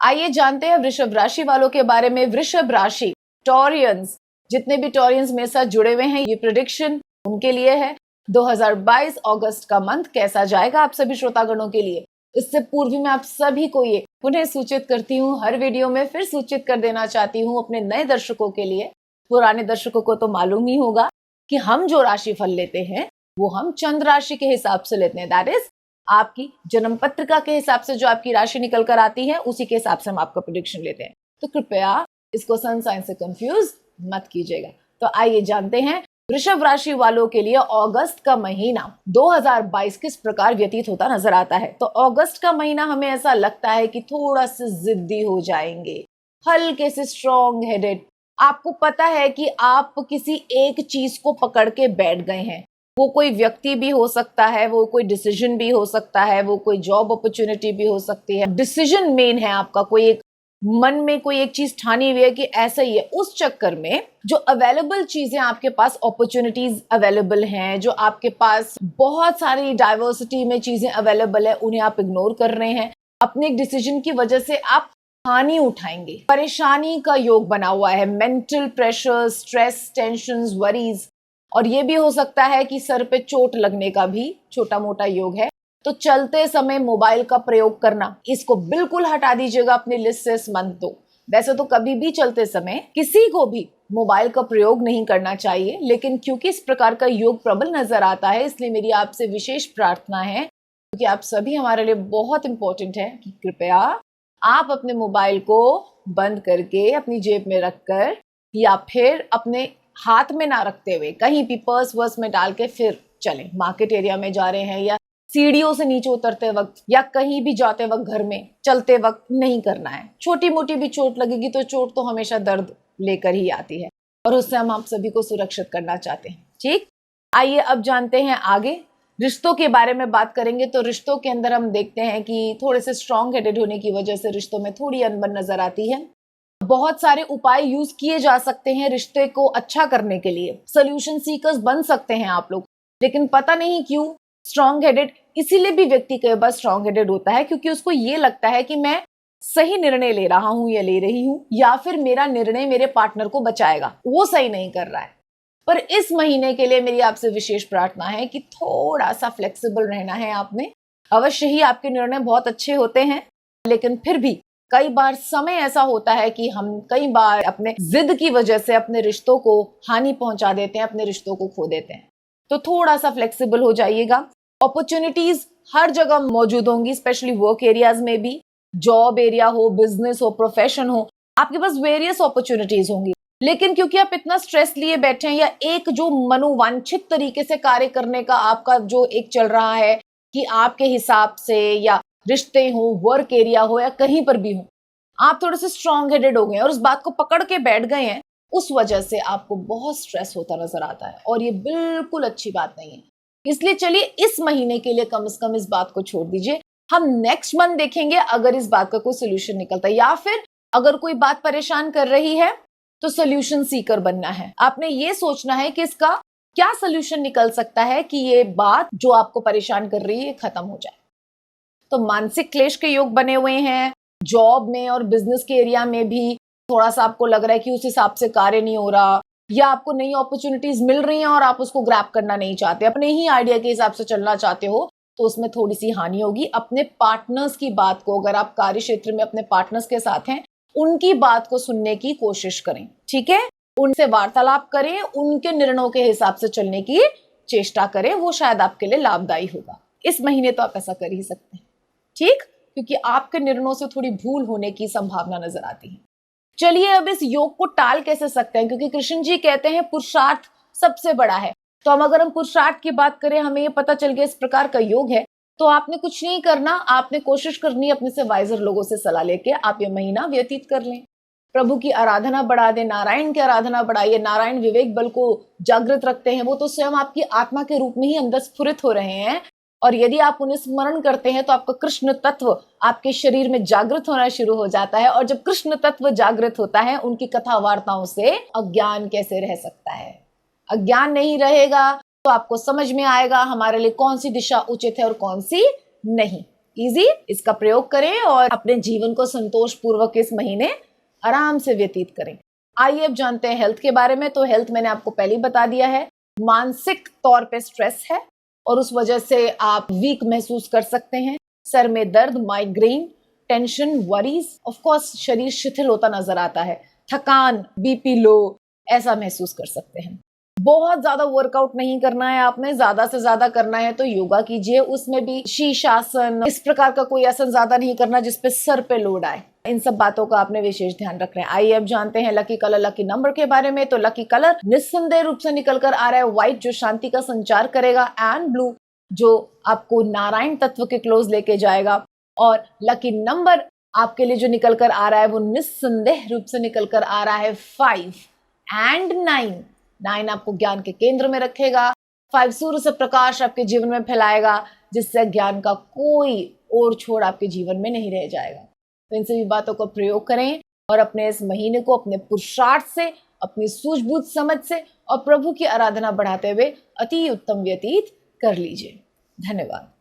आइए जानते हैं वृषभ राशि वालों के बारे में। वृषभ राशि टॉरियंस, जितने भी टॉरियंस मेरे साथ जुड़े हुए हैं, ये प्रेडिक्शन उनके लिए है। 2022 अगस्त का मंथ कैसा जाएगा आप सभी श्रोतागणों के लिए। इससे पूर्व मैं आप सभी को ये पुनः सूचित करती हूँ, हर वीडियो में फिर सूचित कर देना चाहती हूँ अपने नए दर्शकों के लिए। पुराने दर्शकों को तो मालूम ही होगा कि हम जो राशि फल लेते हैं वो हम चंद्र राशि के हिसाब से लेते हैं। दैट इज आपकी जन्म पत्रिका के हिसाब से जो आपकी राशि निकल कर आती है उसी के हिसाब से हम आपका प्रेडिक्शन लेते हैं। तो कृपया इसको सन साइन से कंफ्यूज मत कीजिएगा। तो आइए जानते हैं वृषभ राशि वालों के लिए अगस्त का महीना 2022 किस प्रकार व्यतीत होता नजर आता है। तो अगस्त का महीना हमें ऐसा लगता है कि थोड़ा सा जिद्दी हो जाएंगे, हल्के से स्ट्रॉन्ग हेडेड। आपको पता है कि आप किसी एक चीज को पकड़ के बैठ गए हैं। वो कोई व्यक्ति भी हो सकता है, वो कोई डिसीजन भी हो सकता है, वो कोई जॉब अपॉर्चुनिटी भी हो सकती है। डिसीजन मेन है आपका, कोई एक मन में कोई एक चीज ठानी हुई है कि ऐसा ही है। उस चक्कर में जो अवेलेबल चीजें आपके पास, अपॉर्चुनिटीज अवेलेबल हैं, जो आपके पास बहुत सारी डाइवर्सिटी में चीजें अवेलेबल है, उन्हें आप इग्नोर कर रहे हैं। अपने एक डिसीजन की वजह से आप हानि उठाएंगे। परेशानी का योग बना हुआ है, mental pressure, stress, tensions, worries, और ये भी हो सकता है कि सर पे चोट लगने का भी छोटा मोटा योग है। तो चलते समय मोबाइल का प्रयोग करना, इसको बिल्कुल हटा दीजिएगा अपनी लिस्ट से इस मंथ। तो वैसे तो कभी भी चलते समय किसी को भी मोबाइल का प्रयोग नहीं करना चाहिए, लेकिन क्योंकि इस प्रकार का योग प्रबल नजर आता है, इसलिए मेरी आपसे विशेष प्रार्थना है, क्योंकि आप सभी हमारे लिए बहुत इंपॉर्टेंट है, कि कृपया आप अपने मोबाइल को बंद करके अपनी जेब में रखकर या फिर अपने हाथ में ना रखते हुए कहीं भी पर्स वर्स में डाल के फिर चलें। मार्केट एरिया में जा रहे हैं या सीढ़ियों से नीचे उतरते वक्त या कहीं भी जाते वक्त, घर में चलते वक्त नहीं करना है। छोटी मोटी भी चोट लगेगी तो चोट तो हमेशा दर्द लेकर ही आती है, और उससे हम आप सभी को सुरक्षित करना चाहते हैं। ठीक, आइए अब जानते हैं आगे। रिश्तों के बारे में बात करेंगे तो रिश्तों के अंदर हम देखते हैं कि थोड़े से स्ट्रॉन्ग हेडेड होने की वजह से रिश्तों में थोड़ी अनबन नजर आती है। बहुत सारे उपाय यूज किए जा सकते हैं रिश्ते को अच्छा करने के लिए। सोल्यूशन सीकर्स बन सकते हैं आप लोग, लेकिन पता नहीं क्यों स्ट्रॉन्ग हेडेड, इसीलिए भी व्यक्ति कई बार स्ट्रॉन्ग हेडेड होता है क्योंकि उसको ये लगता है कि मैं सही निर्णय ले रहा हूं या ले रही हूं, या फिर मेरा निर्णय मेरे पार्टनर को बचाएगा, वो सही नहीं कर रहा है। पर इस महीने के लिए मेरी आपसे विशेष प्रार्थना है कि थोड़ा सा फ्लेक्सिबल रहना है आपने। अवश्य ही आपके निर्णय बहुत अच्छे होते हैं, लेकिन फिर भी कई बार समय ऐसा होता है कि हम कई बार अपने जिद की वजह से अपने रिश्तों को हानि पहुंचा देते हैं, अपने रिश्तों को खो देते हैं। तो थोड़ा सा फ्लेक्सिबल हो जाइएगा। अपॉर्चुनिटीज हर जगह मौजूद होंगी, स्पेशली वर्क एरियाज में भी, जॉब एरिया हो, बिजनेस हो, प्रोफेशन हो, आपके पास वेरियस अपॉर्चुनिटीज होंगी। लेकिन क्योंकि आप इतना स्ट्रेस लिए बैठे हैं, या एक जो मनोवांछित तरीके से कार्य करने का आपका जो एक चल रहा है कि आपके हिसाब से, या रिश्ते हो, वर्क एरिया हो, या कहीं पर भी हो, आप थोड़े से स्ट्रॉन्ग हेडेड हो गए हैं और उस बात को पकड़ के बैठ गए हैं, उस वजह से आपको बहुत स्ट्रेस होता नजर आता है, और ये बिल्कुल अच्छी बात नहीं है। इसलिए चलिए इस महीने के लिए कम से कम इस बात को छोड़ दीजिए। हम नेक्स्ट मंथ देखेंगे अगर इस बात का कोई सोल्यूशन निकलता है, या फिर अगर कोई बात परेशान कर रही है तो सोल्यूशन सीकर बनना है। आपने ये सोचना है कि इसका क्या सोल्यूशन निकल सकता है कि ये बात जो आपको परेशान कर रही है खत्म हो जाए। तो मानसिक क्लेश के योग बने हुए हैं। जॉब में और बिजनेस के एरिया में भी थोड़ा सा आपको लग रहा है कि उस हिसाब से कार्य नहीं हो रहा, या आपको नई अपॉर्चुनिटीज मिल रही हैं और आप उसको ग्रैब करना नहीं चाहते, अपने ही आइडिया के हिसाब से चलना चाहते हो, तो उसमें थोड़ी सी हानि होगी। अपने पार्टनर्स की बात को, अगर आप कार्य क्षेत्र में अपने पार्टनर्स के साथ हैं, उनकी बात को सुनने की कोशिश करें। ठीक है, उनसे वार्तालाप करें, उनके निर्णयों के हिसाब से चलने की चेष्टा करें, वो शायद आपके लिए लाभदायी होगा। इस महीने तो आप ऐसा कर ही सकते हैं। ठीक, क्योंकि आपके निर्णयों से थोड़ी भूल होने की संभावना नजर आती है। चलिए अब इस योग को टाल कैसे सकते हैं, क्योंकि कृष्ण जी कहते हैं पुरुषार्थ सबसे बड़ा है। तो अगर हम पुरुषार्थ की बात करें, हमें ये पता चल गया इस प्रकार का योग है, तो आपने कुछ नहीं करना, आपने कोशिश करनी है अपने से वाइजर लोगों से सलाह लेके आप ये महीना व्यतीत कर लें। प्रभु की आराधना बढ़ा दें, नारायण की आराधना बढ़ाइए। नारायण विवेक बल को जागृत रखते हैं, वो तो स्वयं आपकी आत्मा के रूप में ही अंदर स्फुरित हो रहे हैं, और यदि आप उन्हें स्मरण करते हैं तो आपका कृष्ण तत्व आपके शरीर में जागृत होना शुरू हो जाता है। और जब कृष्ण तत्व जागृत होता है, उनकी कथा वार्ताओं से अज्ञान कैसे रह सकता है। अज्ञान नहीं रहेगा तो आपको समझ में आएगा हमारे लिए कौन सी दिशा उचित है और कौन सी नहीं। इजी, इसका प्रयोग करें और अपने जीवन को संतोष पूर्वक इस महीने आराम से व्यतीत करें। आइए अब जानते हैं हेल्थ के बारे में। तो हेल्थ मैंने आपको पहले ही बता दिया है, मानसिक तौर पे स्ट्रेस है और उस वजह से आप वीक महसूस कर सकते हैं। सर में दर्द, migraine, tension, worries, of course शरीर शिथिल होता नजर आता है, थकान, बीपी लो, ऐसा महसूस कर सकते हैं। बहुत ज्यादा वर्कआउट नहीं करना है आपने, ज्यादा से ज्यादा करना है तो योगा कीजिए, उसमें भी शीर्षासन, इस प्रकार का कोई आसन ज्यादा नहीं करना जिसपे सर पे लोड आए। इन सब बातों का आपने विशेष ध्यान रखना है। आइए अब जानते हैं लकी कलर, लकी नंबर के बारे में। तो लकी कलर निस्संदेह रूप से निकल कर आ रहा है व्हाइट, जो शांति का संचार करेगा, एंड ब्लू, जो आपको नारायण तत्व के क्लोज लेके जाएगा। और लकी नंबर आपके लिए जो निकल कर आ रहा है वो निस्संदेह रूप से निकल कर आ रहा है 5 एंड 9। 9 आपको ज्ञान के केंद्र में रखेगा, 5 सूर्य से प्रकाश आपके जीवन में फैलाएगा, जिससे ज्ञान का कोई और छोड़ आपके जीवन में नहीं रह जाएगा। तो इन सभी बातों को प्रयोग करें और अपने इस महीने को अपने पुरुषार्थ से, अपनी सूझबूझ समझ से और प्रभु की आराधना बढ़ाते हुए अति उत्तम व्यतीत कर लीजिए। धन्यवाद।